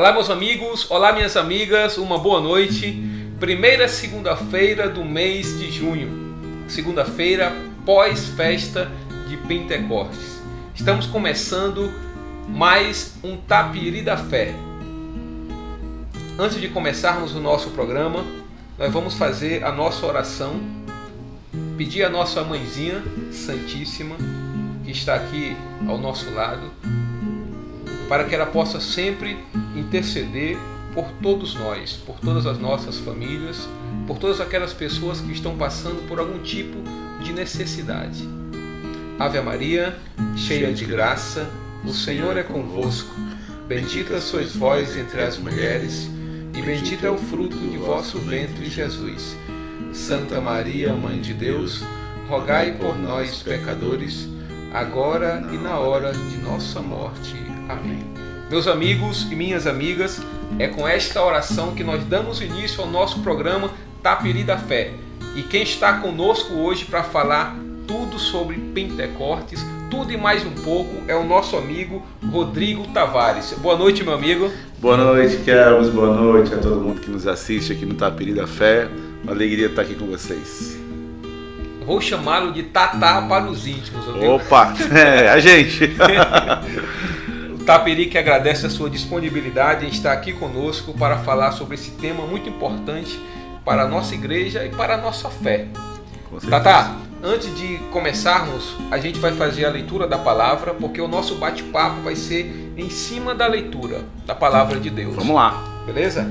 Olá, meus amigos, olá, minhas amigas, uma boa noite. Primeira segunda-feira do mês de junho, segunda-feira pós-festa de Pentecostes. Estamos começando mais um Tapiri da Fé. Antes de começarmos o nosso programa, nós vamos fazer a nossa oração, pedir a nossa mãezinha santíssima, que está aqui ao nosso lado, para que ela possa sempre interceder por todos nós, por todas as nossas famílias, por todas aquelas pessoas que estão passando por algum tipo de necessidade. Ave Maria, cheia de graça, o Senhor é convosco. Bendita sois vós entre as mulheres, e bendito é o fruto de vosso ventre, Jesus. Santa Maria, Mãe de Deus, rogai por nós, pecadores, agora e na hora de nossa morte. Amém. Meus amigos e minhas amigas, é com esta oração que nós damos início ao nosso programa Tapiri da Fé. E quem está conosco hoje para falar tudo sobre Pentecostes, tudo e mais um pouco, é o nosso amigo Rodrigo Tavares. Boa noite, meu amigo. Boa noite, Kelvis. Boa noite a todo mundo que nos assiste aqui no Tapiri da Fé. Uma alegria estar aqui com vocês. Vou chamá-lo de Tatá para os íntimos. Amigo. Opa, a gente. O Tapiri que agradece a sua disponibilidade em estar aqui conosco para falar sobre esse tema muito importante para a nossa igreja e para a nossa fé. Tatá, antes de começarmos, a gente vai fazer a leitura da palavra, porque o nosso bate-papo vai ser em cima da leitura da palavra de Deus. Vamos lá. Beleza?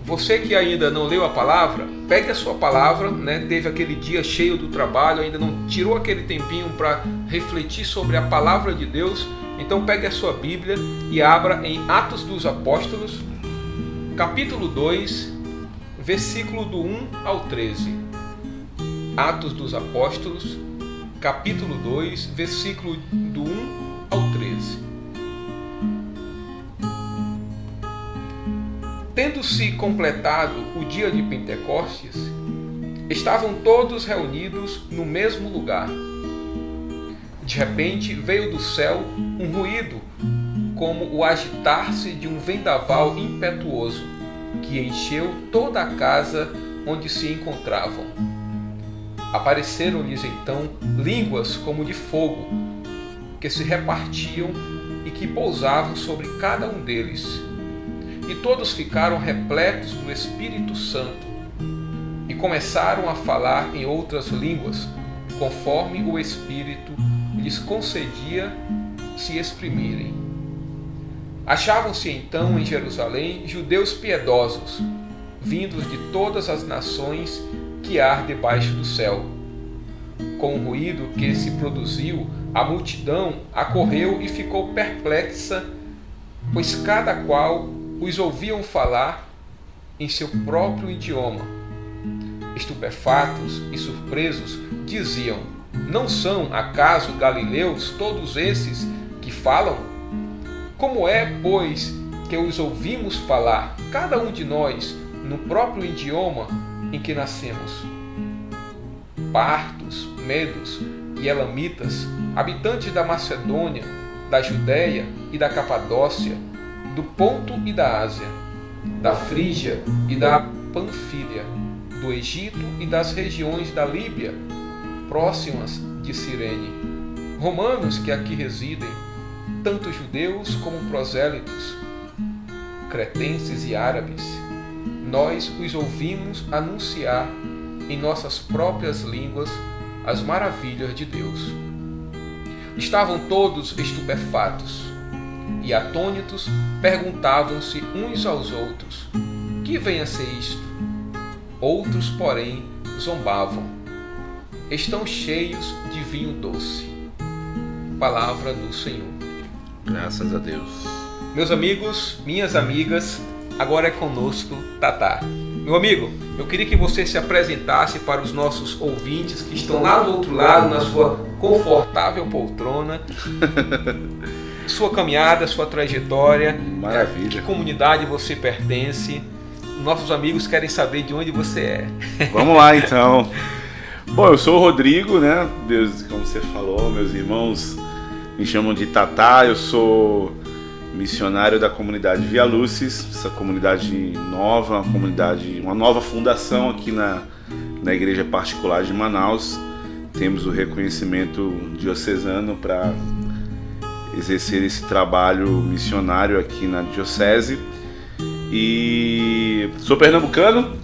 Você que ainda não leu a palavra, pegue a sua palavra, né? Teve aquele dia cheio do trabalho, ainda não tirou aquele tempinho para refletir sobre a palavra de Deus. Então pegue a sua Bíblia e abra em Atos dos Apóstolos, capítulo 2, versículo do 1 ao 13. Atos dos Apóstolos, capítulo 2, versículo do 1 ao 13. Tendo-se completado o dia de Pentecostes, estavam todos reunidos no mesmo lugar. De repente veio do céu um ruído, como o agitar-se de um vendaval impetuoso, que encheu toda a casa onde se encontravam. Apareceram-lhes então línguas como de fogo, que se repartiam e que pousavam sobre cada um deles. E todos ficaram repletos do Espírito Santo e começaram a falar em outras línguas, conforme o Espírito lhes concedia se exprimirem. Achavam-se então em Jerusalém judeus piedosos, vindos de todas as nações que há debaixo do céu. Com o ruído que se produziu, a multidão acorreu e ficou perplexa, pois cada qual os ouviam falar em seu próprio idioma. Estupefatos e surpresos, diziam: não são acaso galileus todos esses que falam? Como é, pois, que os ouvimos falar, cada um de nós, no próprio idioma em que nascemos? Partos, medos e elamitas, habitantes da Macedônia, da Judéia e da Capadócia, do Ponto e da Ásia, da Frígia e da Panfília, do Egito e das regiões da Líbia, próximas de Cirene, romanos que aqui residem, tanto judeus como prosélitos, cretenses e árabes, nós os ouvimos anunciar em nossas próprias línguas as maravilhas de Deus. Estavam todos estupefatos e atônitos perguntavam-se uns aos outros: que vem a ser isto? Outros, porém, zombavam: estão cheios de vinho doce. Palavra do Senhor. Graças a Deus. Meus amigos, minhas amigas, agora é conosco Tatá. Meu amigo, eu queria que você se apresentasse para os nossos ouvintes que estão lá do outro lado, na sua confortável poltrona. Sua caminhada, sua trajetória. Maravilha. Que comunidade você pertence. Nossos amigos querem saber de onde você é. Vamos lá, então. Bom, eu sou o Rodrigo, né? Deus, como você falou, meus irmãos Me chamam de Tatá, eu sou missionário da comunidade Via Lucis, essa comunidade nova, uma nova fundação aqui na Igreja Particular de Manaus. Temos o reconhecimento diocesano para exercer esse trabalho missionário aqui na diocese. E sou pernambucano,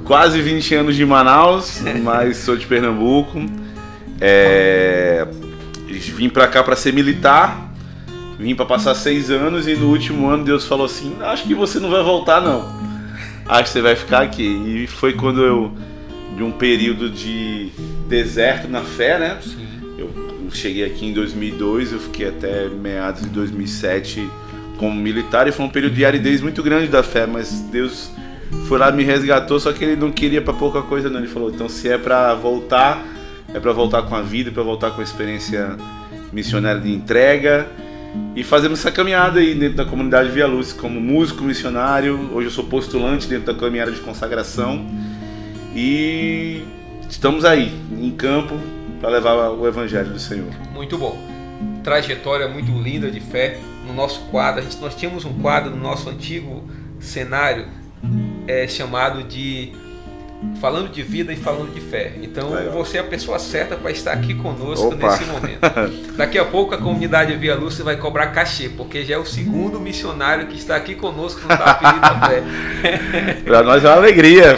quase 20 anos de Manaus, mas sou de Pernambuco. Vim para cá para ser militar, vim para passar 6 anos e no último ano Deus falou assim: acho que você não vai voltar não, acho que você vai ficar aqui. E foi quando eu, de um período de deserto na fé, né? Sim. Eu cheguei aqui em 2002, eu fiquei até meados de 2007 como militar e foi um período de aridez muito grande da fé, mas Deus foi lá, me resgatou, só que Ele não queria para pouca coisa não. Ele falou: então se é para voltar, é para voltar com a vida, para voltar com a experiência missionária de entrega. E fazemos essa caminhada aí dentro da comunidade Via Luz como músico missionário. Hoje eu sou postulante dentro da caminhada de consagração e estamos aí em campo para levar o Evangelho do Senhor. Muito bom. Trajetória muito linda de fé. No nosso quadro, nós tínhamos um quadro no nosso antigo cenário chamado de Falando de Vida e Falando de Fé. Então você é a pessoa certa para estar aqui conosco nesse momento. Daqui a pouco a comunidade Via Luz vai cobrar cachê, porque já é o segundo missionário que está aqui conosco no Tapiri da Fé. Para nós é uma alegria,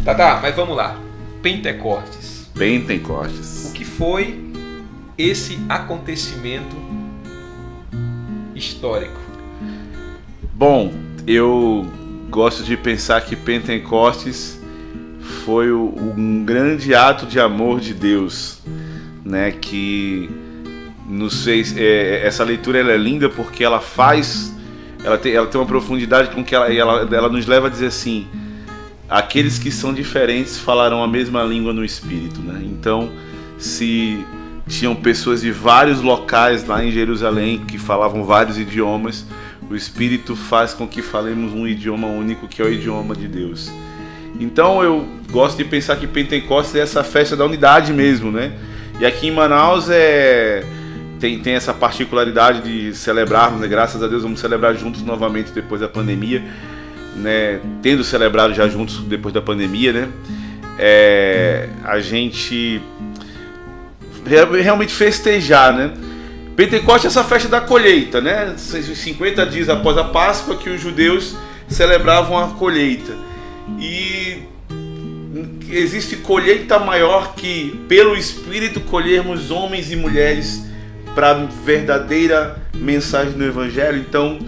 Tá, mas vamos lá. Pentecostes. Pentecostes. O que foi esse acontecimento histórico? Bom, eu gosto de pensar que Pentecostes foi um grande ato de amor de Deus, né? Que nos fez. Essa leitura ela é linda porque ela tem uma profundidade com que ela nos leva a dizer assim: aqueles que são diferentes falarão a mesma língua no Espírito, né? Então, se tinham pessoas de vários locais lá em Jerusalém que falavam vários idiomas, o Espírito faz com que falemos um idioma único, que é o idioma de Deus. Então eu gosto de pensar que Pentecostes é essa festa da unidade mesmo, né? E aqui em Manaus tem essa particularidade de celebrarmos, né? Graças a Deus vamos celebrar juntos novamente depois da pandemia, né? Tendo celebrado já juntos depois da pandemia, né? A gente realmente festejar, né? Pentecostes é essa festa da colheita, né? 50 dias após a Páscoa que os judeus celebravam a colheita. E existe colheita maior que pelo Espírito colhermos homens e mulheres para a verdadeira mensagem do Evangelho. Então,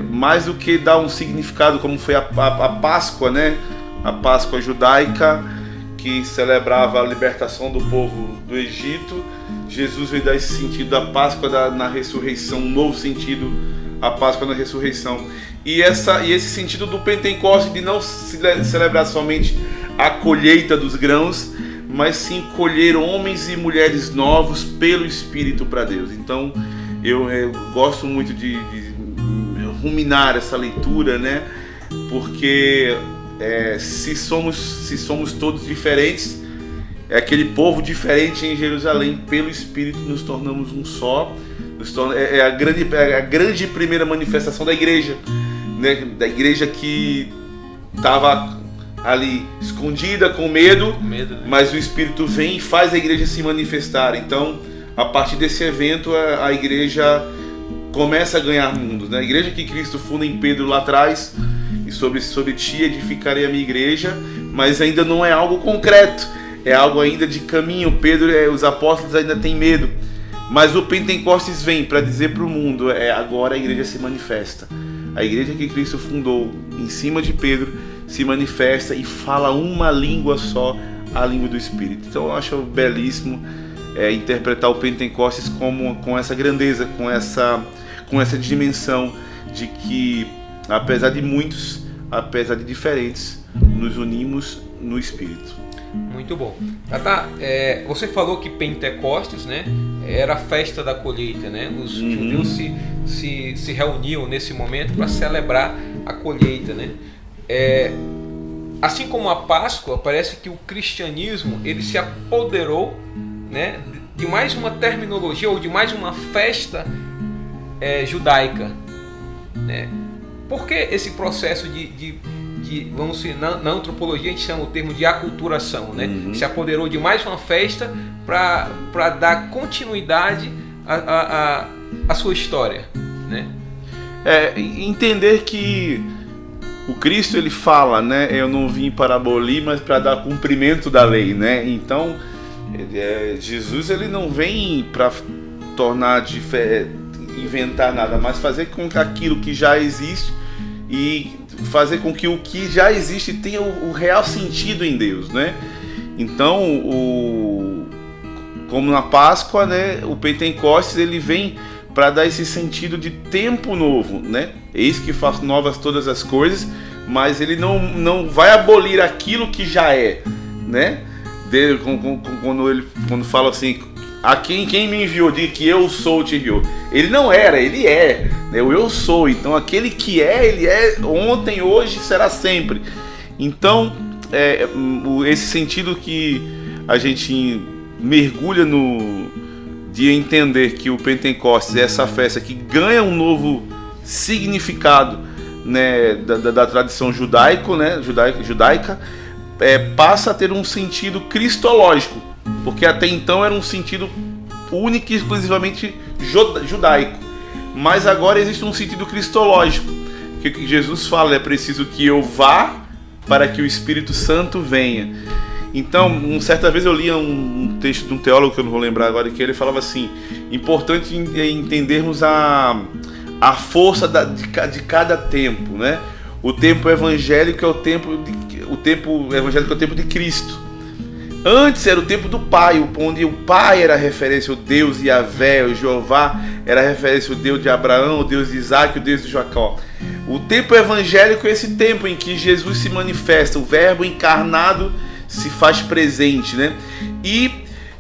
mais do que dar um significado como foi a Páscoa, né? A Páscoa judaica, que celebrava a libertação do povo do Egito, Jesus veio dar esse sentido da Páscoa na ressurreição, um novo sentido, a Páscoa na ressurreição. E esse sentido do Pentecostes de não celebrar somente a colheita dos grãos, mas sim colher homens e mulheres novos pelo Espírito para Deus. Então eu gosto muito de ruminar essa leitura, né? Porque se somos todos diferentes, aquele povo diferente em Jerusalém, pelo Espírito nos tornamos um só. É a grande primeira manifestação da igreja, né? Da igreja que estava ali escondida com medo, né? Mas o Espírito vem e faz a igreja se manifestar. Então, a partir desse evento, a igreja começa a ganhar mundos, né? A igreja que Cristo funda em Pedro lá atrás, e sobre ti edificarei a minha igreja, mas ainda não é algo concreto, é algo ainda de caminho. Os apóstolos ainda têm medo, mas o Pentecostes vem para dizer para o mundo: agora a igreja se manifesta. A igreja que Cristo fundou em cima de Pedro se manifesta e fala uma língua só, a língua do Espírito. Então eu acho belíssimo interpretar o Pentecostes com essa grandeza, com essa dimensão de que, apesar de muitos, apesar de diferentes, nos unimos no Espírito. Muito bom. Tata, você falou que Pentecostes, né, era a festa da colheita, né? Os judeus se reuniam nesse momento para celebrar a colheita, né? Assim como a Páscoa, parece que o cristianismo ele se apoderou, né, de mais uma terminologia ou de mais uma festa judaica, né? Por que esse processo de vamos dizer, na antropologia a gente chama o termo de aculturação, né? Se apoderou de mais uma festa para dar continuidade à sua história, né? Entender que o Cristo, ele fala, né? Eu não vim para abolir, mas para dar cumprimento da lei, né? Então, Jesus, ele não vem para tornar inventar nada, mas fazer com que aquilo que já existe e fazer com que o que já existe tenha o real sentido em Deus, né? Então, como na Páscoa, né? O Pentecostes, ele vem para dar esse sentido de tempo novo, né? Eis que faço novas todas as coisas, mas ele não vai abolir aquilo que já é, né? Quando fala assim, a quem me enviou, diz que eu sou, te enviou. Ele não era, ele é, né? O eu sou. Então aquele que ele é ontem, hoje, será sempre. Então esse sentido que a gente mergulha de entender que o Pentecostes é essa festa que ganha um novo significado, né, da tradição judaica, passa a ter um sentido cristológico, porque até então era um sentido único e exclusivamente judaico, mas agora existe um sentido cristológico, que Jesus fala: é preciso que eu vá para que o Espírito Santo venha. Então, certa vez eu li um texto de um teólogo, que eu não vou lembrar agora, que ele falava assim: importante entendermos a força de cada tempo, né? O tempo evangélico é o tempo de Cristo. Antes era o tempo do Pai, onde o Pai era a referência, o Deus Yahvé, o Jeová era a referência, o Deus de Abraão, o Deus de Isaac, o Deus de Jacó. O tempo evangélico é esse tempo em que Jesus se manifesta, o Verbo encarnado se faz presente, né? E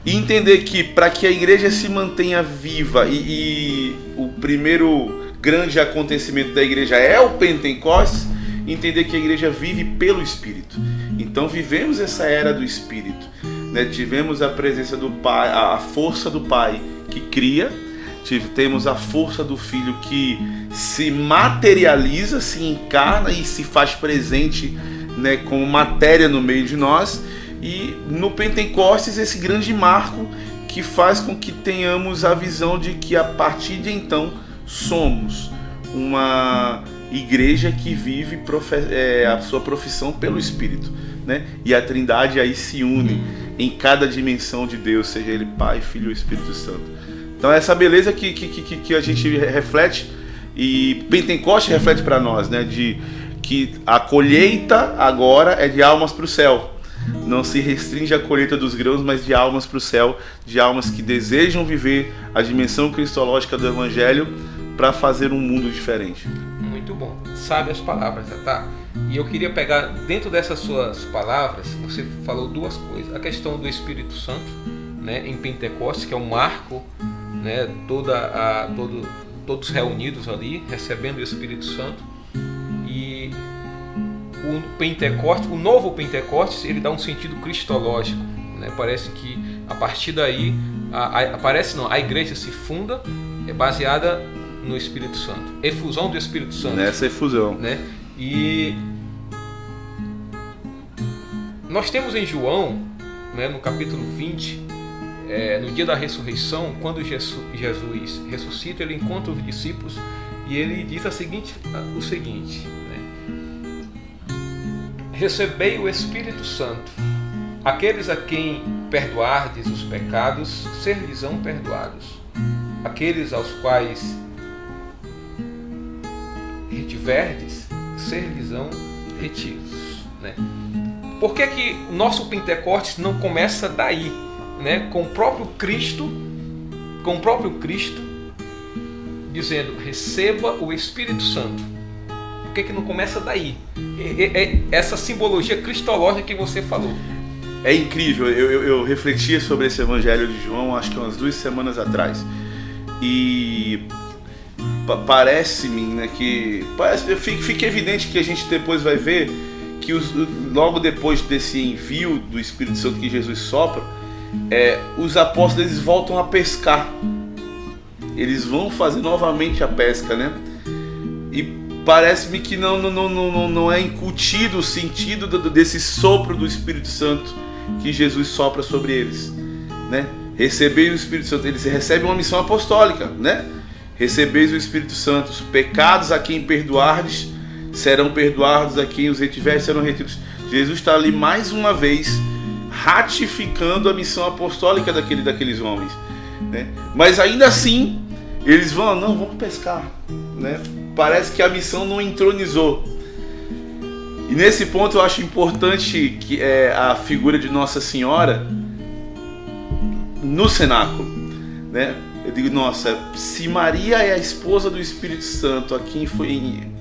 entender que para que a igreja se mantenha viva, e o primeiro grande acontecimento da igreja é o Pentecostes, entender que a igreja vive pelo Espírito. Então vivemos essa era do Espírito, né? Tivemos a presença do Pai, a força do Pai que cria, temos a força do Filho que se materializa, se encarna e se faz presente, né, como matéria no meio de nós, e no Pentecostes esse grande marco que faz com que tenhamos a visão de que a partir de então somos uma igreja que vive a sua profissão pelo Espírito, né? E a Trindade aí se une em cada dimensão de Deus, seja Ele Pai, Filho e Espírito Santo. Então essa beleza que a gente reflete, e Pentecostes reflete para nós, né? Que a colheita agora é de almas para o céu. Não se restringe à colheita dos grãos, mas de almas para o céu, de almas que desejam viver a dimensão cristológica do Evangelho para fazer um mundo diferente. Muito bom. Sabe as palavras, tá? E eu queria pegar, dentro dessas suas palavras, você falou duas coisas. A questão do Espírito Santo, né, em Pentecostes, que é um marco, né, todos reunidos ali, recebendo o Espírito Santo. E o Pentecostes, o novo Pentecostes, ele dá um sentido cristológico, né? Parece que a partir daí a igreja se funda, é baseada no Espírito Santo, efusão do Espírito Santo, nessa efusão, né? E nós temos em João, né, no capítulo 20, no dia da ressurreição, quando Jesus ressuscita, ele encontra os discípulos e ele diz o seguinte, né? Recebei o Espírito Santo. Aqueles a quem perdoardes os pecados, ser-lhes-ão perdoados. Aqueles aos quais retiverdes, ser-lhes-ão retidos, né? Por que o nosso Pentecostes não começa daí, né? Com o próprio Cristo dizendo: receba o Espírito Santo. Por que não começa daí? Essa simbologia cristológica que você falou. É incrível. Eu refletia sobre esse Evangelho de João, acho que umas 2 semanas atrás, e parece-me, né, fica evidente que a gente depois vai ver que logo depois desse envio do Espírito Santo que Jesus sopra, os apóstolos eles voltam a pescar. Eles vão fazer novamente a pesca, né? E parece-me que não é incutido o sentido desse sopro do Espírito Santo que Jesus sopra sobre eles, né? Recebeis o Espírito Santo, eles recebem uma missão apostólica, né? Recebeis o Espírito Santo, os pecados a quem perdoardes serão perdoados, a quem os retiverdes serão retidos. Jesus está ali mais uma vez ratificando a missão apostólica daqueles homens, né? Mas ainda assim eles vamos pescar, né? Parece que a missão não entronizou. E nesse ponto eu acho importante que a figura de Nossa Senhora no cenáculo, né? Eu digo, nossa, se Maria é a esposa do Espírito Santo,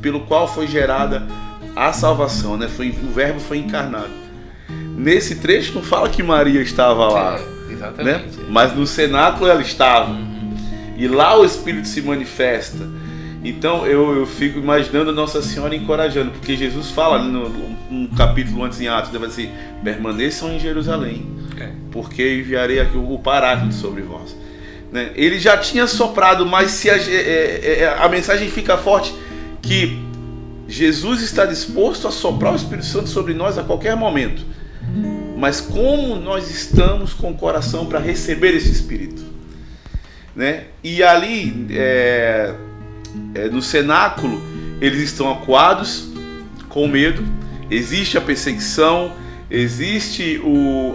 pelo qual foi gerada a salvação, né? O Verbo foi encarnado. Nesse trecho não fala que Maria estava lá, exatamente, né? Mas no cenáculo ela estava. E lá o Espírito se manifesta. Então eu fico imaginando Nossa Senhora encorajando, porque Jesus fala ali no capítulo antes em Atos, deve dizer, permaneçam em Jerusalém, porque enviarei aqui o Paráclito sobre vós, né? Ele já tinha soprado, mas se a mensagem fica forte que Jesus está disposto a soprar o Espírito Santo sobre nós a qualquer momento, mas como nós estamos com o coração para receber esse Espírito, né? E ali no cenáculo eles estão acuados, com medo, existe a perseguição, existe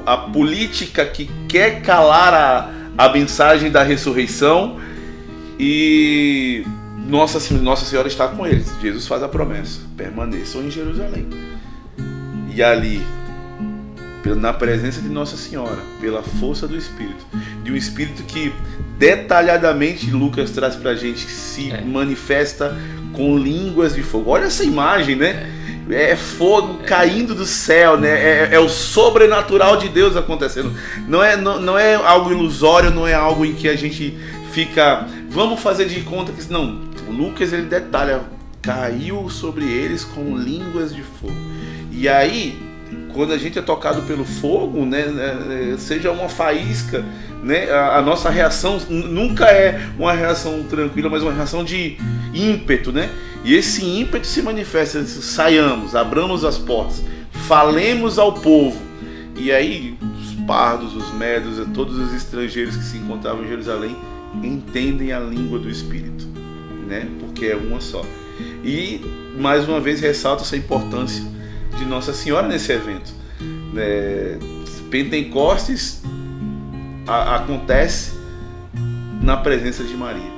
a política que quer calar a mensagem da ressurreição, e Nossa Senhora está com eles. Jesus faz a promessa, permaneçam em Jerusalém. E ali, na presença de Nossa Senhora, pela força do Espírito, de um Espírito que detalhadamente Lucas traz pra gente, que se manifesta com línguas de fogo. Olha essa imagem, né? É fogo caindo do céu, né? É o sobrenatural de Deus acontecendo. Não é algo ilusório, não é algo em que a gente fica, vamos fazer de conta que não. O Lucas ele detalha, caiu sobre eles com línguas de fogo. E aí, quando a gente é tocado pelo fogo, né, seja uma faísca, né, a nossa reação nunca é uma reação tranquila, mas uma reação de ímpeto, né? E esse ímpeto se manifesta, saiamos, abramos as portas, falemos ao povo. E aí os pardos, os medos, todos os estrangeiros que se encontravam em Jerusalém entendem a língua do Espírito, né? Porque é uma só. E mais uma vez ressalto essa importância de Nossa Senhora nesse evento. Pentecostes acontece na presença de Maria.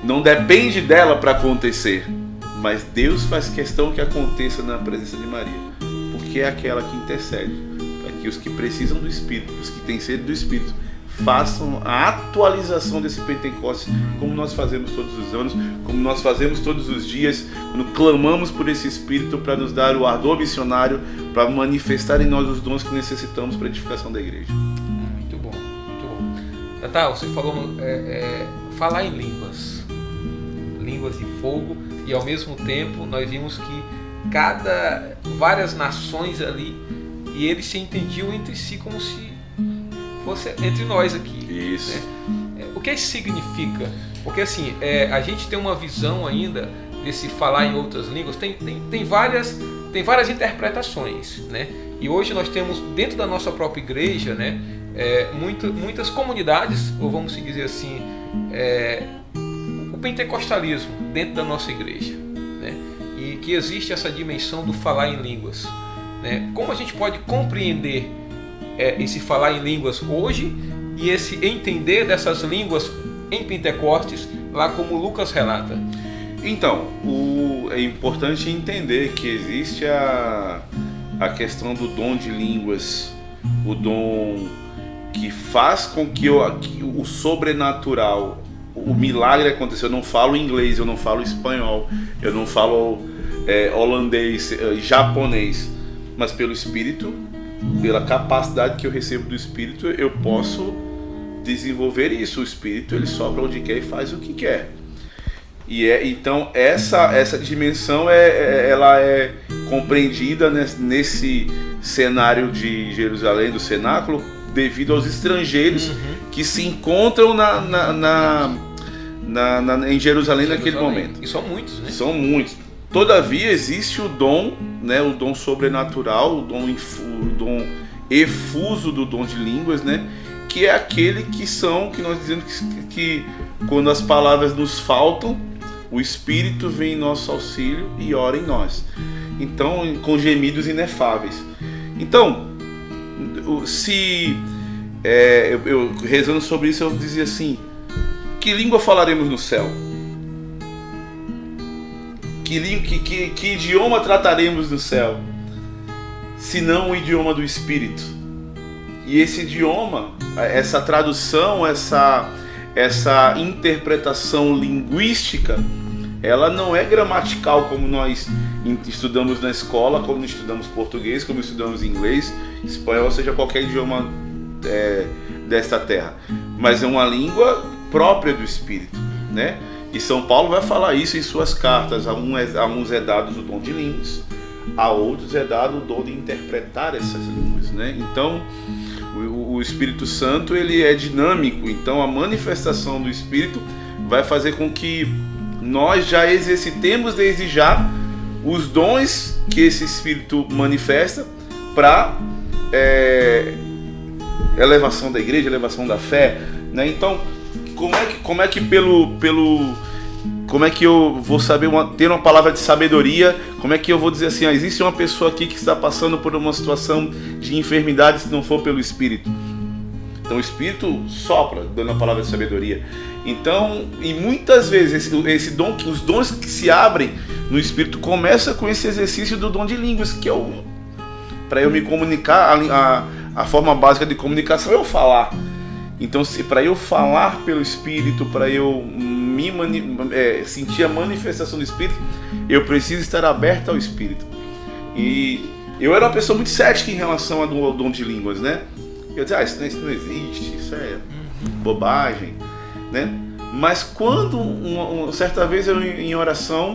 Não depende dela para acontecer, mas Deus faz questão que aconteça na presença de Maria, porque é aquela que intercede para que os que precisam do Espírito, os que têm sede do Espírito, façam a atualização desse Pentecostes, como nós fazemos todos os anos, como nós fazemos todos os dias, quando clamamos por esse Espírito para nos dar o ardor missionário, para manifestar em nós os dons que necessitamos para a edificação da igreja. Muito bom, muito bom. Tata, você falou falar em línguas de fogo, e ao mesmo tempo nós vimos que várias nações ali, e eles se entendiam entre si como se fosse entre nós aqui. Isso. Né? O que isso significa? Porque assim, a gente tem uma visão ainda desse falar em outras línguas, tem várias interpretações, né? E hoje nós temos dentro da nossa própria igreja, né, muitas comunidades, ou vamos dizer assim, o pentecostalismo dentro da nossa igreja, né? E que existe essa dimensão do falar em línguas, né? Como a gente pode compreender esse falar em línguas hoje e esse entender dessas línguas em Pentecostes, lá como Lucas relata? Então, é importante entender que existe a questão do dom de línguas, o dom que faz com que o sobrenatural, o milagre aconteça. Eu não falo inglês, eu não falo espanhol, eu não falo holandês, japonês, mas pelo Espírito, pela capacidade que eu recebo do Espírito, eu posso desenvolver isso. O Espírito ele sopra onde quer e faz o que quer. E então essa dimensão ela é compreendida nesse cenário de Jerusalém, do cenáculo, devido aos estrangeiros que se encontram em Jerusalém naquele momento. E são muitos, né? São muitos. Todavia existe o dom, né, o dom sobrenatural, o dom efuso do dom de línguas, né, que é aquele que nós dizemos que quando as palavras nos faltam, o Espírito vem em nosso auxílio e ora em nós. Então, com gemidos inefáveis. Então, eu rezando sobre isso, eu dizia assim: que língua falaremos no céu? Que idioma trataremos no céu? Senão o idioma do Espírito. E esse idioma, essa tradução, essa interpretação linguística, ela não é gramatical como nós estudamos na escola, como estudamos português, como estudamos inglês, espanhol, seja qualquer idioma desta terra. Mas é uma língua própria do Espírito, né? E São Paulo vai falar isso em suas cartas. A uns é dado o dom de línguas, a outros é dado o dom de interpretar essas línguas, né? Então, o Espírito Santo, ele é dinâmico. Então, a manifestação do Espírito vai fazer com que nós já exercitemos desde já os dons que esse Espírito manifesta para elevação da igreja, elevação da fé, né? Então, como é que eu vou saber ter uma palavra de sabedoria? Como é que eu vou dizer assim, existe uma pessoa aqui que está passando por uma situação de enfermidade se não for pelo Espírito? Então o Espírito sopra, dando a palavra de sabedoria. Então, e muitas vezes os dons que se abrem no Espírito começa com esse exercício do dom de línguas, que é para eu me comunicar, a forma básica de comunicação é eu falar. Então, para eu falar pelo Espírito, para eu sentir a manifestação do Espírito, eu preciso estar aberto ao Espírito. E eu era uma pessoa muito cética em relação ao dom de línguas, né? Eu dizia, isso não existe, isso é bobagem, né? Mas quando, certa vez eu em oração,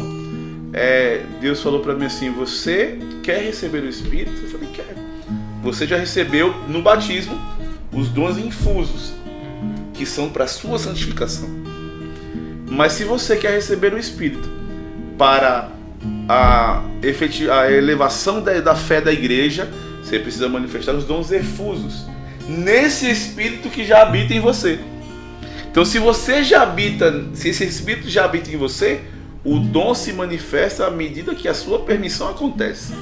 Deus falou para mim assim: você quer receber o Espírito? Eu falei, quero. Você já recebeu no batismo os dons infusos, que são para a sua santificação. Mas se você quer receber o Espírito para a elevação da fé da igreja, você precisa manifestar os dons efusos nesse Espírito que já habita em você. Então, se esse Espírito já habita em você, o dom se manifesta à medida que a sua permissão acontece.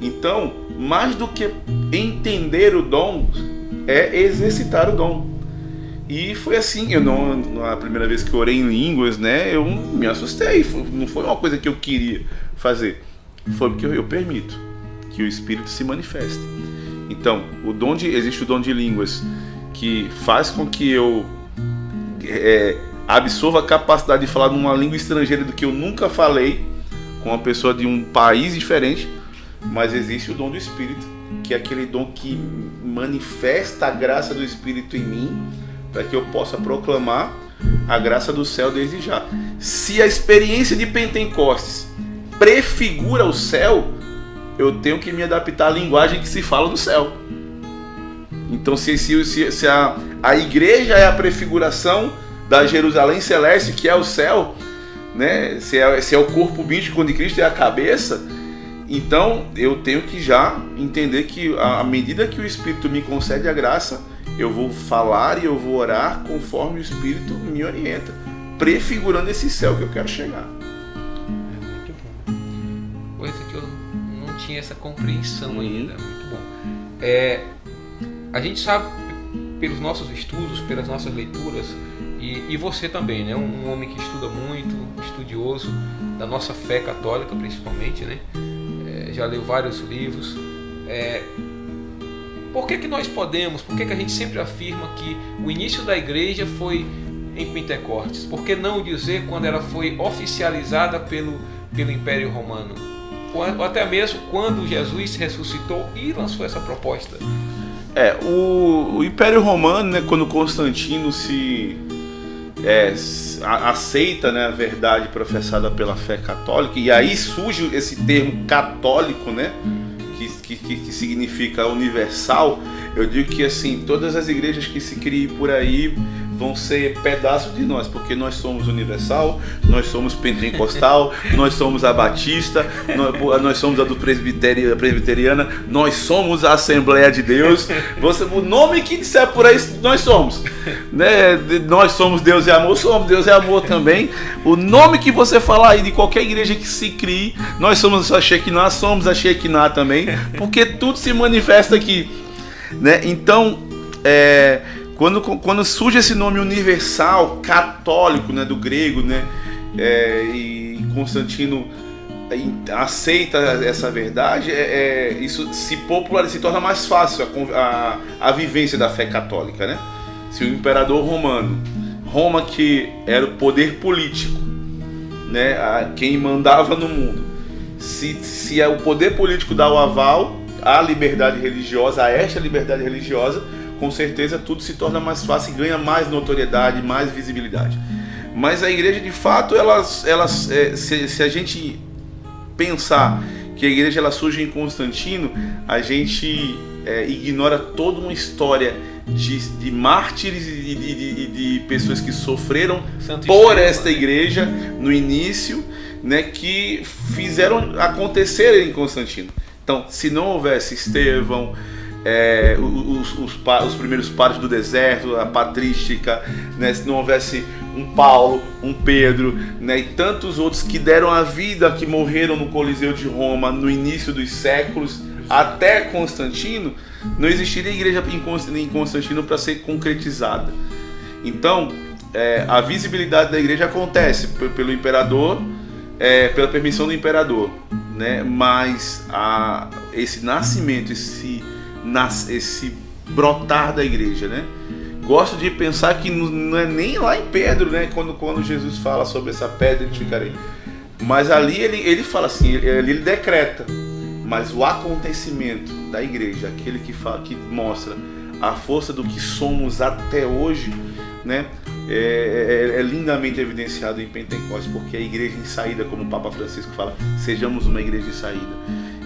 Então, mais do que entender o dom, é exercitar o dom. E foi assim, a primeira vez que eu orei em línguas, né, eu me assustei. Não foi uma coisa que eu queria fazer, foi porque eu permito que o Espírito se manifeste. Então, existe o dom de línguas, que faz com que eu absorva a capacidade de falar numa língua estrangeira do que eu nunca falei com uma pessoa de um país diferente. Mas existe o dom do Espírito, que é aquele dom que manifesta a graça do Espírito em mim, para que eu possa proclamar a graça do céu desde já. Se a experiência de Pentecostes prefigura o céu, eu tenho que me adaptar à linguagem que se fala no céu. Então, se a igreja é a prefiguração da Jerusalém celeste, que é o céu, né? Se é o corpo místico onde Cristo é a cabeça, então eu tenho que já entender que à medida que o Espírito me concede a graça, eu vou falar e eu vou orar conforme o Espírito me orienta, prefigurando esse céu que eu quero chegar. Muito bom. Coisa que eu não tinha essa compreensão ainda. Muito bom. A gente sabe pelos nossos estudos, pelas nossas leituras, e você também, né? Um homem que estuda muito, estudioso da nossa fé católica principalmente, né? Já leu vários livros. Por que nós podemos, por que a gente sempre afirma que o início da igreja foi em Pentecostes? Por que não dizer quando ela foi oficializada pelo Império Romano? Ou até mesmo quando Jesus ressuscitou e lançou essa proposta? O Império Romano, né, quando Constantino aceita, né, a verdade professada pela fé católica, e aí surge esse termo católico, né, que significa universal. Eu digo que assim, todas as igrejas que se criem por aí vão ser pedaços de nós, porque nós somos universal, nós somos pentecostal, nós somos a batista, nós somos a do presbiteriana, nós somos a Assembleia de Deus. O nome que disser por aí, nós somos, né? Nós somos Deus é amor, somos Deus é amor também. O nome que você falar aí de qualquer igreja que se crie, nós somos a Shekinah, somos a Shekinah também, porque tudo se manifesta aqui, né? Então, quando surge esse nome universal, católico, né, do grego, né, e Constantino aceita essa verdade, isso se populariza, se torna mais fácil a vivência da fé católica, né? Se o imperador romano, Roma, que era o poder político, né, quem mandava no mundo, se o poder político dá o aval à liberdade religiosa, a esta liberdade religiosa, com certeza tudo se torna mais fácil e ganha mais notoriedade, mais visibilidade. Mas a igreja, de fato, se a gente pensar que a igreja ela surge em Constantino, a gente ignora toda uma história de mártires e de pessoas que sofreram por esta igreja no início, né, que fizeram acontecer em Constantino. Então, se não houvesse Estevão, os primeiros padres do deserto, a patrística, né, se não houvesse um Paulo, um Pedro, né, e tantos outros que deram a vida, que morreram no Coliseu de Roma no início dos séculos, até Constantino, não existiria igreja em Constantino para ser concretizada. Então, a visibilidade da igreja acontece pelo imperador, pela permissão do imperador, né? Mas esse nascimento, esse brotar da igreja, né? Gosto de pensar que não é nem lá em Pedro, né? Quando Jesus fala sobre essa pedra edificarei, mas ali ele fala assim, ele decreta, mas o acontecimento da igreja, aquele que mostra a força do que somos até hoje, né? É lindamente evidenciado em Pentecostes, porque é a igreja em saída, como o Papa Francisco fala, sejamos uma igreja em saída.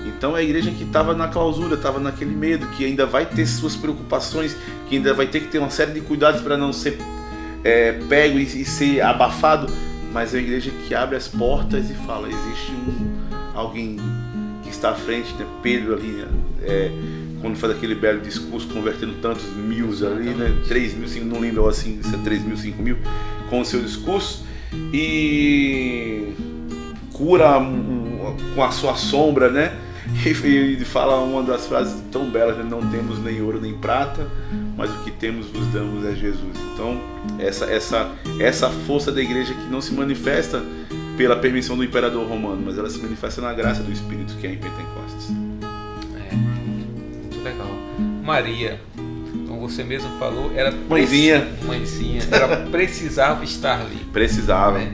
Então é a igreja que estava na clausura, estava naquele medo, que ainda vai ter suas preocupações, que ainda vai ter que ter uma série de cuidados para não ser pego e ser abafado, mas é a igreja que abre as portas e fala, existe alguém que está à frente, né? Pedro ali, né? Quando faz aquele belo discurso, convertendo tantos mil ali, né? 3 mil, 5 não lembro assim, se é 3 mil, 5 mil, com o seu discurso, e cura com a sua sombra, né? E fala uma das frases tão belas, né? Não temos nem ouro nem prata, mas o que temos vos damos é Jesus. Então, essa força da igreja que não se manifesta pela permissão do imperador romano, mas ela se manifesta na graça do Espírito que é em Pentecostes. Muito legal. Maria, como você mesmo falou, era mãezinha, ela precisava estar ali. Precisava. Né?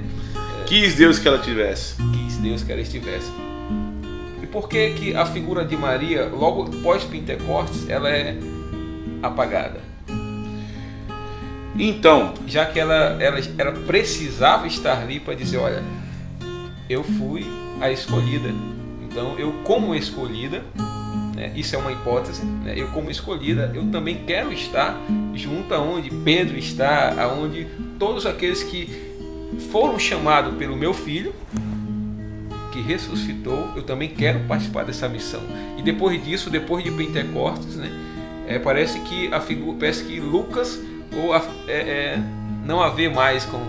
Quis Deus que ela tivesse. Quis Deus que ela estivesse. E por que a figura de Maria, logo pós-Pentecostes, ela é apagada? Então, já que ela precisava estar ali para dizer, olha, eu fui a escolhida, então eu como escolhida, né, isso é uma hipótese, né, eu como escolhida, eu também quero estar junto aonde Pedro está, aonde todos aqueles que foram chamados pelo meu filho, que ressuscitou, eu também quero participar dessa missão. E depois disso, depois de Pentecostes, né, parece que Lucas não haver mais como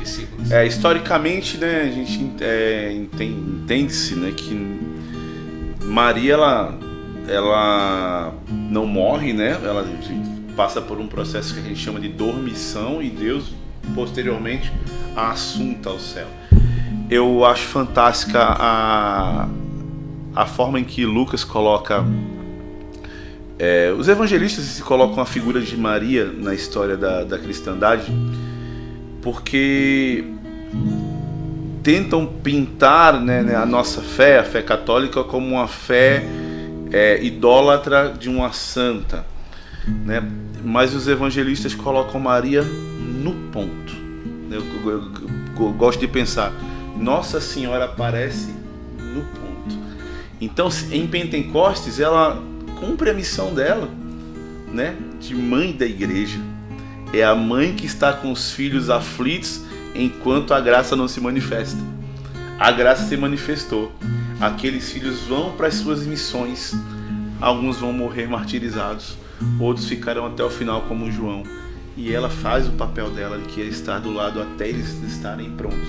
discípulos. Historicamente, né, a gente entende-se, né, que Maria ela não morre, né, ela passa por um processo que a gente chama de dormição e Deus posteriormente a assunta ao céu. Eu acho fantástica a forma em que Lucas coloca. Os evangelistas se colocam a figura de Maria na história da cristandade, porque tentam pintar, né, a nossa fé, a fé católica, como uma fé idólatra de uma santa, né? Mas os evangelistas colocam Maria no ponto. Eu gosto de pensar, Nossa Senhora aparece no ponto. Então, em Pentecostes, ela cumpre a missão dela, né, de mãe da igreja. É a mãe que está com os filhos aflitos enquanto a graça não se manifesta. A graça se manifestou. Aqueles filhos vão para as suas missões. Alguns vão morrer martirizados. Outros ficarão até o final como João. E ela faz o papel dela, que é estar do lado até eles estarem prontos.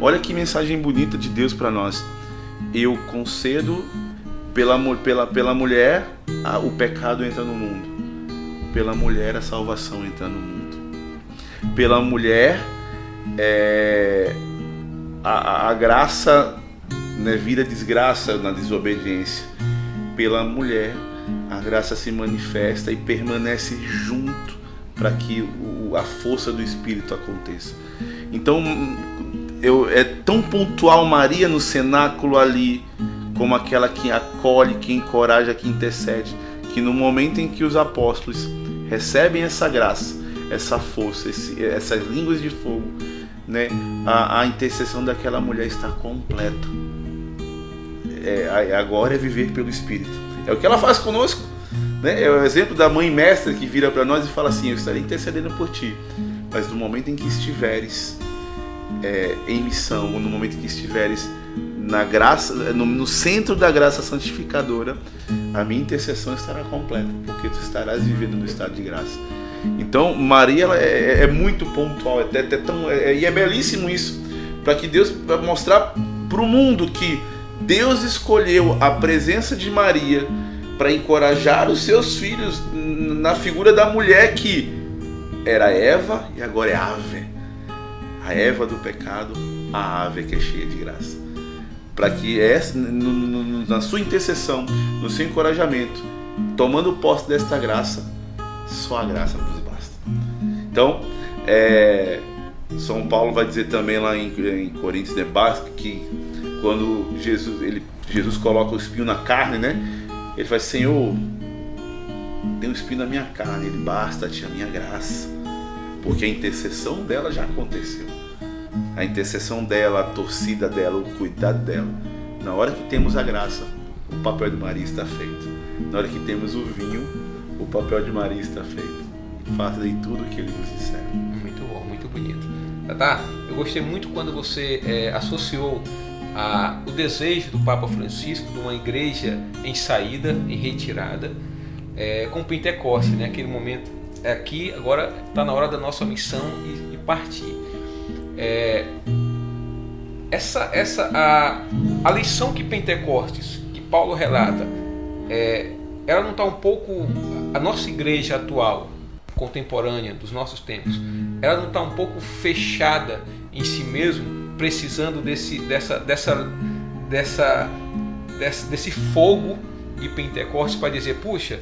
Olha que mensagem bonita de Deus para nós. Eu concedo pela mulher o pecado entra no mundo. Pela mulher a salvação entra no mundo. Pela mulher a graça, né, vira desgraça na desobediência. Pela mulher a graça se manifesta e permanece junto para que a força do Espírito aconteça. Então é tão pontual Maria no cenáculo ali, como aquela que acolhe, que encoraja, que intercede, que no momento em que os apóstolos recebem essa graça, essa força, essas línguas de fogo, né, a intercessão daquela mulher está completa. Agora é viver pelo Espírito. É o que ela faz conosco, né? É o exemplo da mãe mestra que vira para nós e fala assim: eu estarei intercedendo por ti, mas no momento em que estiveres em missão, ou no momento em que estiveres na graça, no centro da graça santificadora, a minha intercessão estará completa, porque tu estarás vivendo no estado de graça. Então Maria, ela é muito pontual, e é belíssimo isso, para que Deus, para mostrar para o mundo que Deus escolheu a presença de Maria para encorajar os seus filhos na figura da mulher que era Eva e agora é Ave. A Eva do pecado, a Ave que é cheia de graça. Para que na sua intercessão, no seu encorajamento, tomando posse desta graça, só a graça nos basta. Então, São Paulo vai dizer também lá em Coríntios, né, que quando Jesus coloca o espinho na carne, né, ele fala: Senhor, tem um espinho na minha carne, ele basta-te a minha graça, porque a intercessão dela já aconteceu. A intercessão dela, a torcida dela, o cuidado dela. Na hora que temos a graça, o papel de Maria está feito. Na hora que temos o vinho, o papel de Maria está feito. Faça aí tudo o que ele nos disser. Muito bom, muito bonito. Tata, eu gostei muito quando você associou o desejo do Papa Francisco de uma igreja em saída, em retirada, com o Pentecoste, né? Aquele momento aqui, agora está na hora da nossa missão e partir. A lição que Pentecostes, que Paulo relata, ela não está um pouco, a nossa igreja atual, contemporânea dos nossos tempos, ela não está um pouco fechada em si mesmo, precisando desse fogo de Pentecostes para dizer: puxa,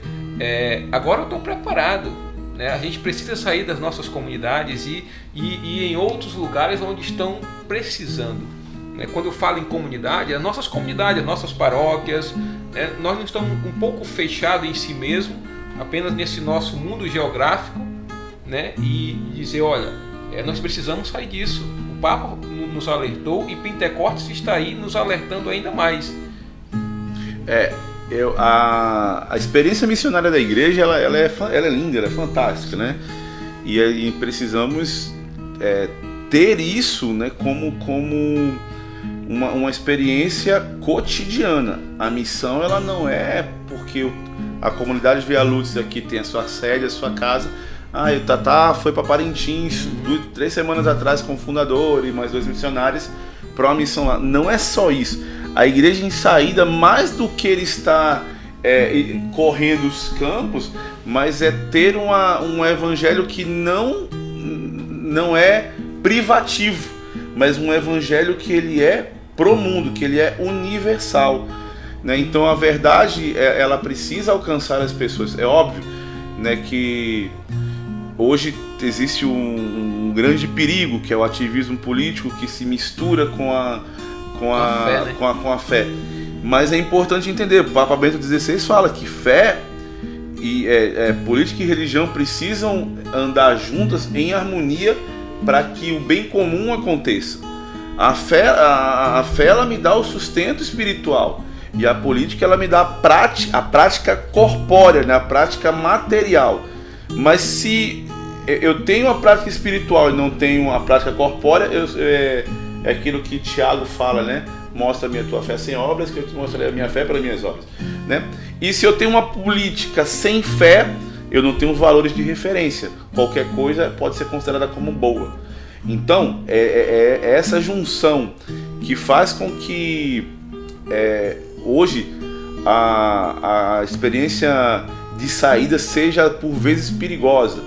agora eu estou preparado, né? A gente precisa sair das nossas comunidades e ir em outros lugares onde estão precisando, né? Quando eu falo em comunidade, as nossas comunidades, as nossas paróquias, né? Nós não estamos um pouco fechados em si mesmo, apenas nesse nosso mundo geográfico, né? E dizer: olha, nós precisamos sair disso. O Papa nos alertou e Pentecostes está aí nos alertando ainda mais. A experiência missionária da igreja ela é linda, ela é fantástica, né? E precisamos ter isso, né, como uma experiência cotidiana. A missão ela não é porque a comunidade Via Luz aqui tem a sua sede, a sua casa. O Tata foi para Parintins 3 semanas atrás com o fundador e mais 2 missionários para uma missão lá. Não é só isso. A igreja em saída, mais do que ele estar correndo os campos, mas é ter um evangelho que não é privativo, mas um evangelho que ele é pro mundo, que ele é universal, né? Então a verdade, ela precisa alcançar as pessoas. É óbvio, né, que hoje existe um grande perigo, que é o ativismo político que se mistura com a fé. Mas é importante entender, o Papa Bento XVI fala que fé e política e religião precisam andar juntas em harmonia para que o bem comum aconteça. A fé ela me dá o sustento espiritual. E a política, ela me dá a prática corpórea, né? A prática material. Mas se eu tenho a prática espiritual e não tenho a prática corpórea, é aquilo que Tiago fala, né? Mostra-me a tua fé sem obras, que eu te mostrarei a minha fé pelas minhas obras, né? E se eu tenho uma política sem fé, eu não tenho valores de referência. Qualquer coisa pode ser considerada como boa. Então, é essa junção que faz com que hoje a experiência de saída seja por vezes perigosa,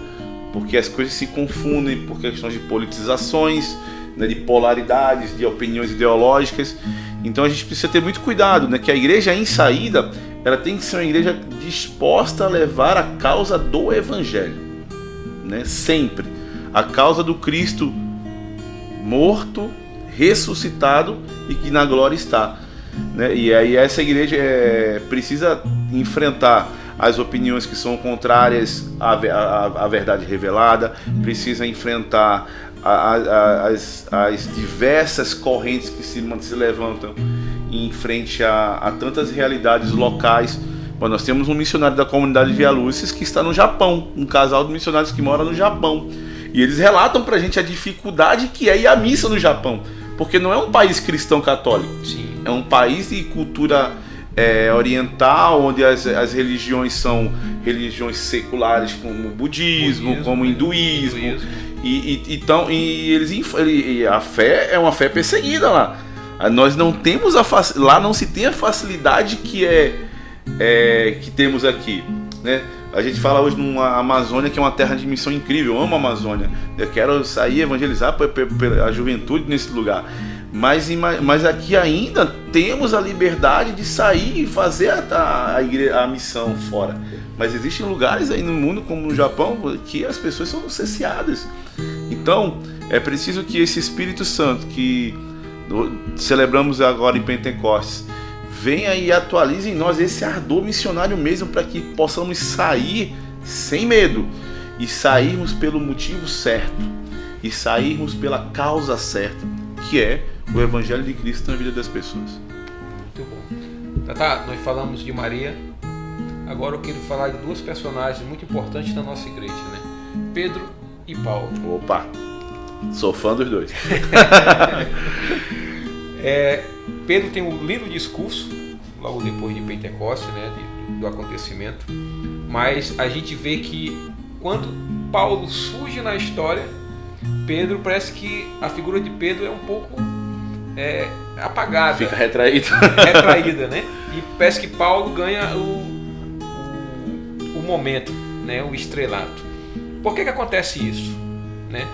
porque as coisas se confundem por questões de politizações, né, de polaridades, de opiniões ideológicas. Então a gente precisa ter muito cuidado, né, que a igreja em saída, ela tem que ser uma igreja disposta a levar a causa do evangelho, né, sempre a causa do Cristo morto, ressuscitado e que na glória está, né? E aí essa igreja precisa enfrentar as opiniões que são contrárias à verdade revelada, precisa enfrentar as diversas correntes que se levantam em frente a tantas realidades locais. Bom, nós temos um missionário da comunidade de Via Lúcia que está no Japão, um casal de missionários que mora no Japão, e eles relatam pra gente a dificuldade que é ir à missa no Japão, porque não é um país cristão católico. Sim. É um país de cultura oriental, onde as religiões são religiões seculares, como budismo, como hinduísmo. E a fé é uma fé perseguida lá. Nós não temos lá não se tem a facilidade que temos aqui, né? A gente fala hoje numa Amazônia, que é uma terra de missão incrível. Eu amo a Amazônia. Eu quero sair evangelizar a juventude nesse lugar. Mas aqui ainda temos a liberdade de sair e fazer a missão fora. Mas existem lugares aí no mundo, como no Japão, que as pessoas são cerceadas. Então, é preciso que esse Espírito Santo, que celebramos agora em Pentecostes, venha e atualize em nós esse ardor missionário mesmo, para que possamos sair sem medo e sairmos pelo motivo certo e sairmos pela causa certa, que é o Evangelho de Cristo na vida das pessoas. Muito bom. Tata, nós falamos de Maria, agora eu quero falar de duas personagens muito importantes da nossa igreja, né? Pedro e Paulo. Opa, sou fã dos dois. Pedro tem um lindo discurso logo depois de Pentecostes, né, do acontecimento, mas a gente vê que quando Paulo surge na história, Pedro, parece que a figura de Pedro é um pouco apagada. Fica retraída, né? E parece que Paulo ganha o momento, né, o estrelato. Por que acontece isso, né?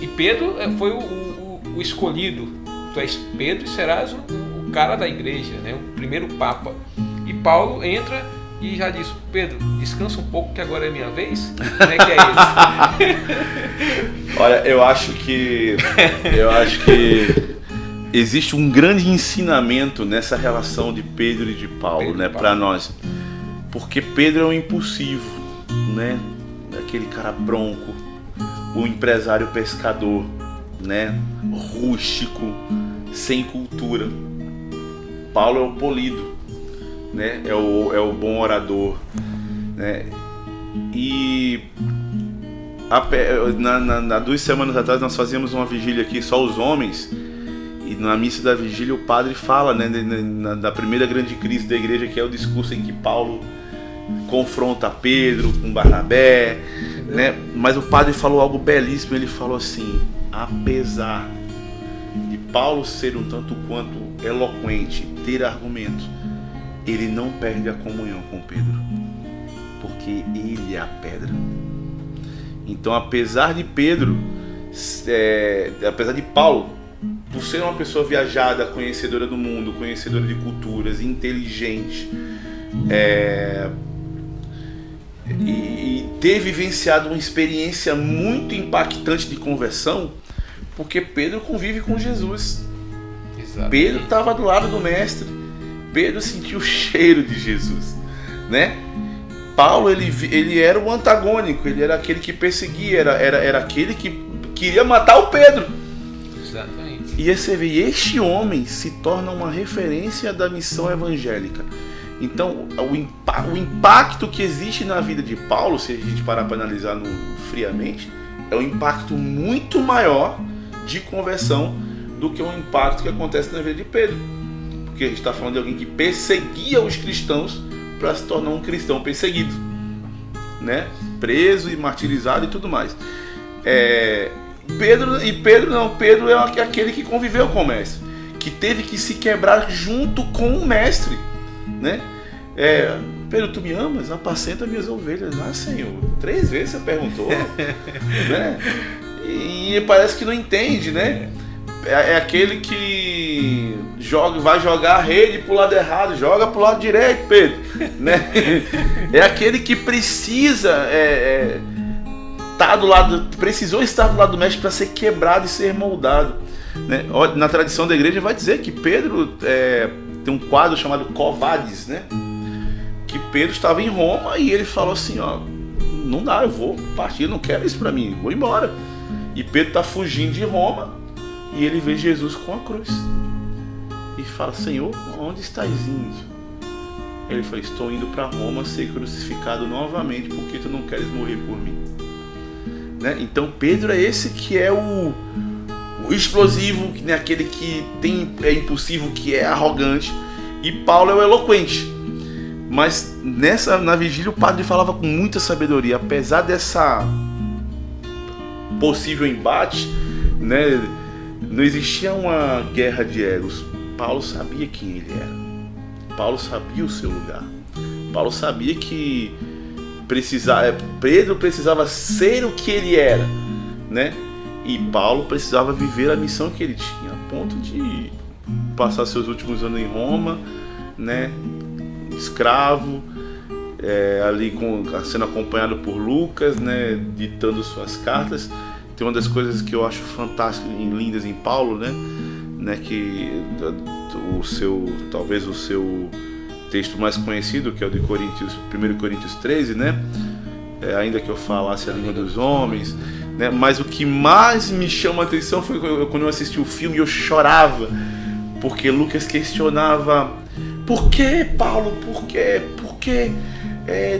E Pedro foi o escolhido. Tu és Pedro e serás o cara da igreja, né? O primeiro papa. E Paulo entra e já diz: Pedro, descansa um pouco que agora é minha vez. Como é que é isso? Olha, eu acho que existe um grande ensinamento nessa relação de Pedro e de Paulo, né, para nós. Porque Pedro é um impulsivo, né? Aquele cara bronco, o empresário pescador, né? Rústico, sem cultura. Paulo é o polido, né? É o bom orador, né? E há 2 semanas atrás nós fazíamos uma vigília aqui, só os homens, e na missa da vigília o padre fala, né, da primeira grande crise da igreja, que é o discurso em que Paulo confronta Pedro com Barnabé, né? Mas o padre falou algo belíssimo. Ele falou assim: apesar de Paulo ser um tanto quanto eloquente, ter argumentos, ele não perde a comunhão com Pedro, porque ele é a pedra. Então, apesar de Paulo, por ser uma pessoa viajada, conhecedora do mundo, conhecedora de culturas, inteligente, e ter vivenciado uma experiência muito impactante de conversão, porque Pedro convive com Jesus. Exatamente. Pedro estava do lado do mestre, Pedro sentiu o cheiro de Jesus, né? Paulo, ele era o antagônico, ele era aquele que perseguia, era aquele que queria matar o Pedro. Exatamente. Exatamente. E aí você vê, este homem se torna uma referência da missão evangélica. Então, o impacto que existe na vida de Paulo, se a gente parar para analisar friamente, é um impacto muito maior de conversão do que o impacto que acontece na vida de Pedro. Porque a gente está falando de alguém que perseguia os cristãos para se tornar um cristão perseguido, né? Preso e martirizado e tudo mais. Pedro é aquele que conviveu com o mestre, que teve que se quebrar junto com o mestre, né? Pedro, tu me amas? Apacenta minhas ovelhas. Ah, Senhor, 3 vezes você perguntou, né? E parece que não entende, né? É aquele que vai jogar a rede pro lado errado, joga pro lado direito, Pedro, né? É aquele que precisa precisou estar do lado do mestre para ser quebrado e ser moldado, né? Na tradição da igreja vai dizer que Pedro tem um quadro chamado Quo Vadis, né? Que Pedro estava em Roma e ele falou assim, ó, não dá, eu vou partir, eu não quero isso para mim, vou embora. E Pedro está fugindo de Roma e ele vê Jesus com a cruz e fala, Senhor, onde estás indo? Ele falou, estou indo para Roma ser crucificado novamente porque tu não queres morrer por mim, né? Então Pedro é esse que é o explosivo, né? Aquele que é impulsivo, que é arrogante, e Paulo é o eloquente. Mas na vigília o padre falava com muita sabedoria, apesar dessa possível embate, né? Não existia uma guerra de egos. Paulo sabia quem ele era. Paulo sabia o seu lugar. Paulo sabia que Pedro precisava ser o que ele era, né? E Paulo precisava viver a missão que ele tinha, a ponto de passar seus últimos anos em Roma, né? Escravo, ali sendo acompanhado por Lucas, né? Ditando suas cartas. Tem uma das coisas que eu acho fantásticas e lindas em Paulo, né? Que talvez o seu texto mais conhecido, que é o de 1 Coríntios 13, né? Ainda que eu falasse a língua dos homens, né? Mas o que mais me chama a atenção foi quando eu assisti o filme e eu chorava, porque Lucas questionava: por que, Paulo? Por que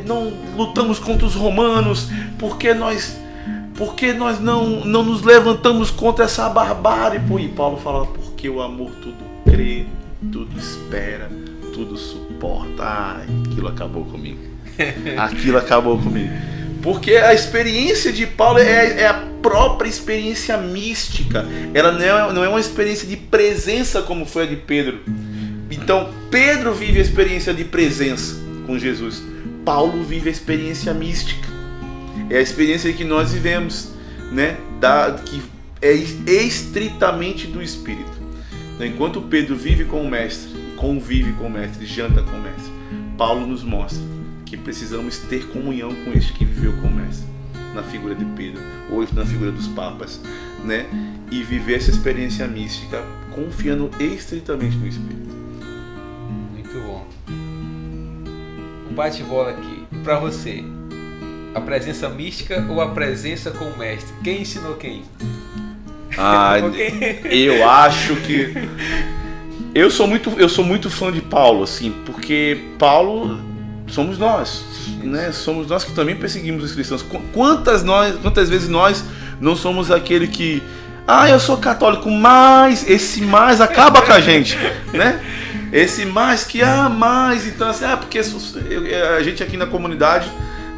não lutamos contra os romanos? Por que nós não nos levantamos contra essa barbárie? E Paulo falava: porque o amor tudo crê, tudo espera, tudo suporta. Aquilo acabou comigo. Porque a experiência de Paulo é a própria experiência mística. Ela não é uma experiência de presença como foi a de Pedro. Então Pedro vive a experiência de presença com Jesus. Paulo vive a experiência mística. É a experiência que nós vivemos, né? Que é estritamente do Espírito. Enquanto Pedro vive com o Mestre, convive com o Mestre, janta com o Mestre, Paulo nos mostra que precisamos ter comunhão com este que viveu com o Mestre, na figura de Pedro, hoje na figura dos papas, né? E viver essa experiência mística confiando estritamente no Espírito. Muito bom. Um bate-bola aqui para você. A presença mística ou a presença com o Mestre? Quem ensinou quem? Eu acho que eu sou muito fã de Paulo, assim, porque Paulo somos nós, né? Somos nós que também perseguimos os cristãos. Quantas vezes nós não somos aquele que, eu sou católico, mas esse mais acaba com a gente, né? Esse mais que mais, então assim, porque a gente aqui na comunidade,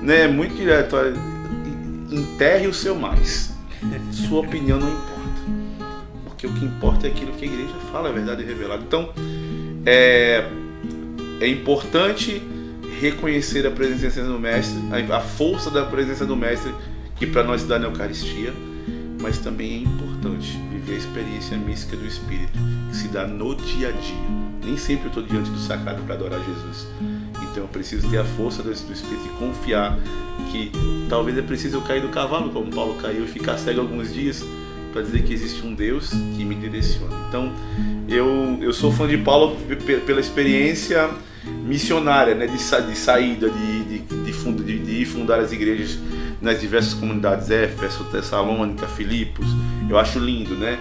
né, muito direto, enterre o seu mais. Sua opinião não importa. Porque o que importa é aquilo que a igreja fala, a verdade revelada. Então, é importante reconhecer a presença do Mestre, a força da presença do Mestre, que para nós se dá na Eucaristia, mas também é importante viver a experiência mística do Espírito, que se dá no dia a dia. Nem sempre eu estou diante do sagrado para adorar Jesus. Então eu preciso ter a força do Espírito e confiar que talvez é preciso eu cair do cavalo, como Paulo caiu, e ficar cego alguns dias, para dizer que existe um Deus que me direciona. Então eu sou fã de Paulo pela experiência missionária, né, de saída, de ir fundar as igrejas nas diversas comunidades, Éfeso, Tessalônica, Filipos. Eu acho lindo, né?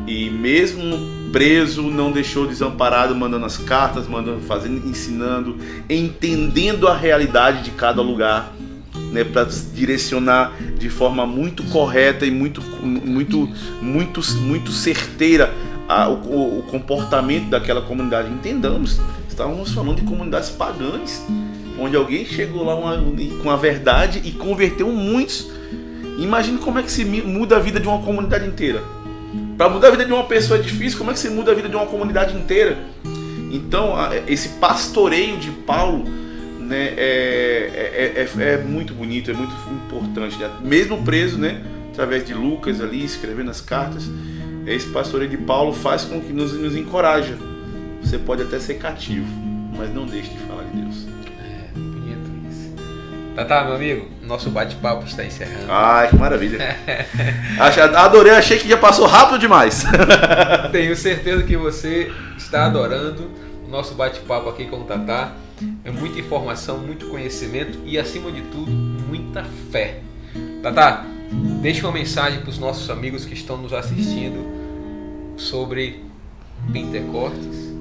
E mesmo preso, não deixou desamparado, mandando as cartas, fazendo, ensinando, entendendo a realidade de cada lugar, né, para direcionar de forma muito correta e muito certeira o comportamento daquela comunidade. Entendamos, estávamos falando de comunidades pagãs, onde alguém chegou lá com a verdade e converteu muitos. Imagine como é que se muda a vida de uma comunidade inteira. Para mudar a vida de uma pessoa é difícil, como é que se muda a vida de uma comunidade inteira? Então, esse pastoreio de Paulo, né, é muito bonito, é muito importante, né? Mesmo preso, né, através de Lucas ali, escrevendo as cartas, esse pastoreio de Paulo faz com que nos encoraja. Você pode até ser cativo, mas não deixe de falar de Deus. Bonito isso. Tá, meu amigo, nosso bate-papo está encerrando. Ai, que maravilha. Adorei, achei que já passou rápido demais. Tenho certeza que você está adorando o nosso bate-papo aqui com o Tatá. É muita informação, muito conhecimento e, acima de tudo, muita fé. Tatá, deixe uma mensagem para os nossos amigos que estão nos assistindo sobre Pentecostes.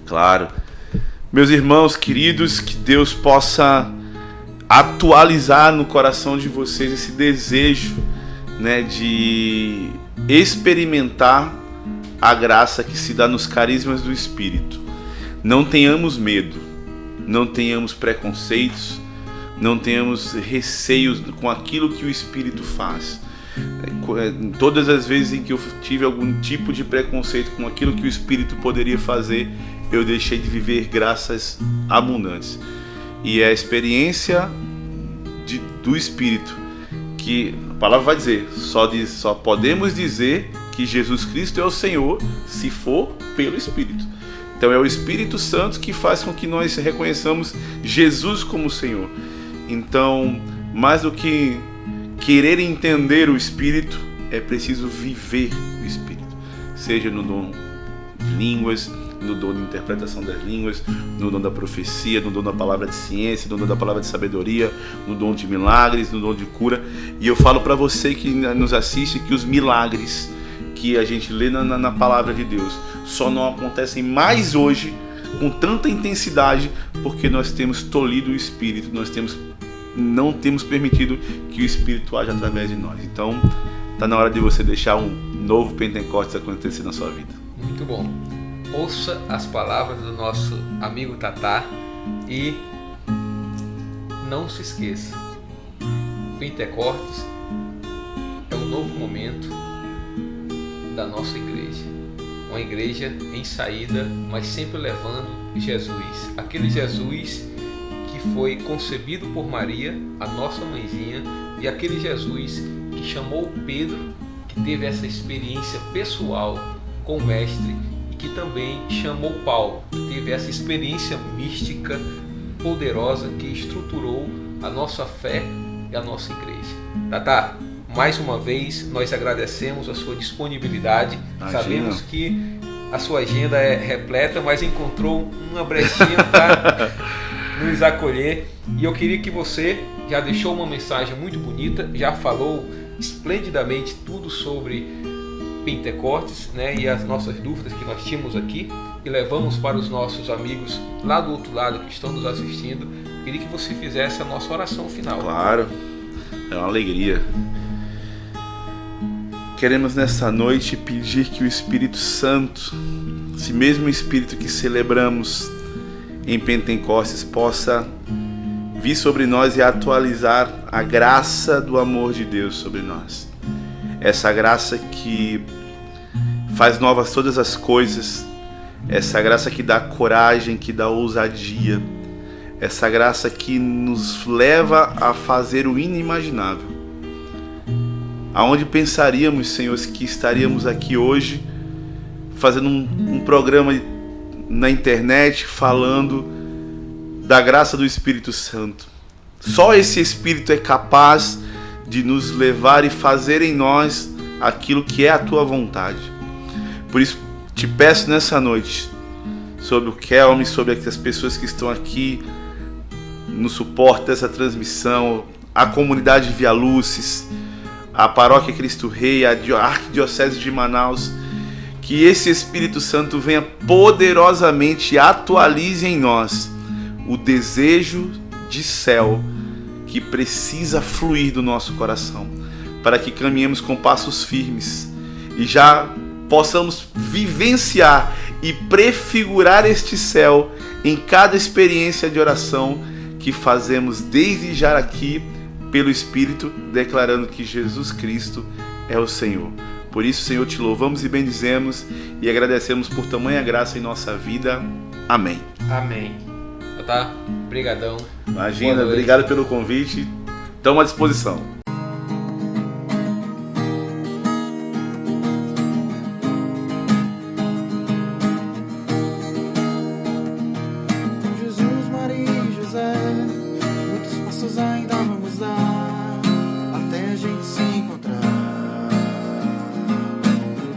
Claro. Meus irmãos queridos, que Deus possa atualizar no coração de vocês esse desejo, né, de experimentar a graça que se dá nos carismas do Espírito. Não tenhamos medo, não tenhamos preconceitos, não tenhamos receios com aquilo que o Espírito faz. Todas as vezes em que eu tive algum tipo de preconceito com aquilo que o Espírito poderia fazer, eu deixei de viver graças abundantes. E é a experiência do Espírito que a palavra vai dizer, só podemos dizer que Jesus Cristo é o Senhor se for pelo Espírito. Então é o Espírito Santo que faz com que nós reconheçamos Jesus como Senhor. Então, mais do que querer entender o Espírito, é preciso viver o Espírito. Seja no dom de línguas, no dom de interpretação das línguas, no dom da profecia, no dom da palavra de ciência, no dom da palavra de sabedoria, no dom de milagres, no dom de cura. E eu falo para você que nos assiste que os milagres que a gente lê na palavra de Deus só não acontecem mais hoje com tanta intensidade porque nós temos tolhido o Espírito, não temos permitido que o Espírito age através de nós. Então, está na hora de você deixar um novo Pentecostes acontecer na sua vida. Muito bom. Ouça as palavras do nosso amigo Tatá e não se esqueça, Pentecostes é um novo momento da nossa igreja. Uma igreja em saída, mas sempre levando Jesus. Aquele Jesus que foi concebido por Maria, a nossa mãezinha, e aquele Jesus que chamou Pedro, que teve essa experiência pessoal com o Mestre, e que também chamou Paulo, que teve essa experiência mística poderosa que estruturou a nossa fé e a nossa igreja. Tatá, mais uma vez nós agradecemos a sua disponibilidade. Imagina. Sabemos que a sua agenda é repleta, mas encontrou uma brechinha para nos acolher. E eu queria que você já deixou uma mensagem muito bonita, já falou esplendidamente tudo sobre Pentecostes, né, e as nossas dúvidas que nós tínhamos aqui e levamos para os nossos amigos lá do outro lado que estão nos assistindo. Eu queria que você fizesse a nossa oração final. Claro, é uma alegria. Queremos nessa noite pedir que o Espírito Santo, esse mesmo Espírito que celebramos em Pentecostes, possa vir sobre nós e atualizar a graça do amor de Deus sobre nós. Essa graça que faz novas todas as coisas, essa graça que dá coragem, que dá ousadia, essa graça que nos leva a fazer o inimaginável. Aonde pensaríamos, Senhor, que estaríamos aqui hoje fazendo um programa na internet falando da graça do Espírito Santo. Só esse Espírito é capaz de nos levar e fazer em nós aquilo que é a Tua vontade. Por isso te peço nessa noite, sobre o Kelme, sobre as pessoas que estão aqui no suporte dessa transmissão, a comunidade Via Lucis, a Paróquia Cristo Rei, a Arquidiocese de Manaus, que esse Espírito Santo venha poderosamente e atualize em nós o desejo de céu que precisa fluir do nosso coração, para que caminhemos com passos firmes e já possamos vivenciar e prefigurar este céu em cada experiência de oração que fazemos desde já aqui pelo Espírito, declarando que Jesus Cristo é o Senhor. Por isso, Senhor, te louvamos e bendizemos e agradecemos por tamanha graça em nossa vida. Amém. Amém. Tá? Obrigadão. Imagina, obrigado pelo convite. Estamos à disposição.